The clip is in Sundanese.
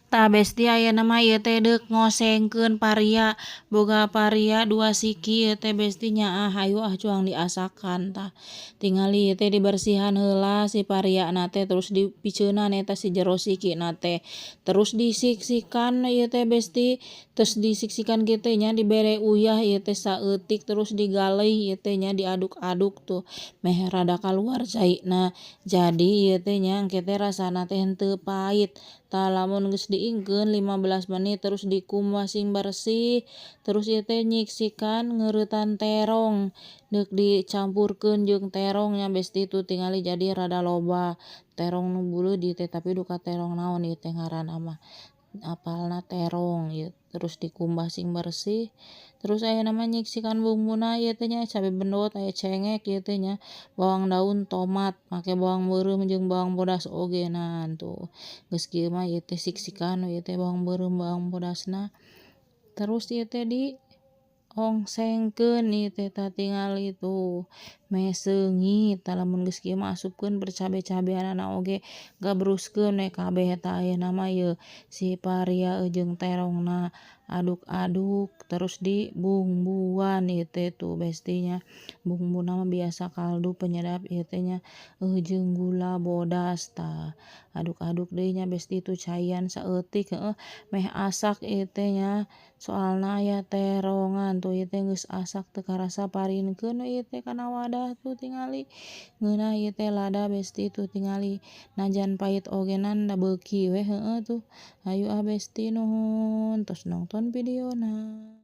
Tah besti ayeuna mah ieu teh deuk ngosengkeun paria, boga paria 2 siki ieu teh besti nyaah hayu cuang diasakan tah. Tingali ieu teh dibersihan heula si pariana teh terus dipiceunan eta si jero sikina teh. Terus disik-sikan ieu teh besti, terus disik-sikan kitu nya dibere uyah ieu teh saeutik terus digaleh ieu teh nya diaduk-aduk tuh meh rada kaluar caina. Jadi ieu teh nya engke teh rasana teh henteu pait. Tah lamun geus diingkeun 15 menit terus dikumbah sing bersih, terus ieu teh nyiksikan ngeuretan terong, deuk dicampurkeun jeung terong nya besti tu tingali jadi rada loba terong nu buleud ieu teh tapi duka terong naon ieu teh ngaranna mah. Apalna terong ieu terus dikumbah sing bersih, terus ayeuna mah nyiksikan bumbuna ieu teh nya cabe bendot aya cengek ieu teh nya bawang daun tomat make bawang beureum jeung bawang bodas oge nah tuh. Geus kieu mah ieu teh siksikan ieu teh bawang beureum bawang bodasna, terus ieu teh ongsengkeun ieu teh tah tingali tuh meh seungit tah lamun geus kieu mah asupkeun bercabe-cabeanana oge gabruskeun we kabeh tah ayeuna mah ieu si paria jeung terongna aduk-aduk terus dibumbuan ieu teh tuh besti nya. Bumbuna mah biasa kaldu penyedap ieu teh nya jeung gula bodas tah. Aduk-aduk deui nya besti tu caian saeutik meh asak ieu teh nya soalna aya terongan tuh ieu teh geus asak teu karasa parinkeun we ieu teh kana wadah tuh tingali ngeunah ieu teh lada besti tuh tingali najan pait ogenan da beuki we tuh. Hayu besti nuhun tos nongton videona.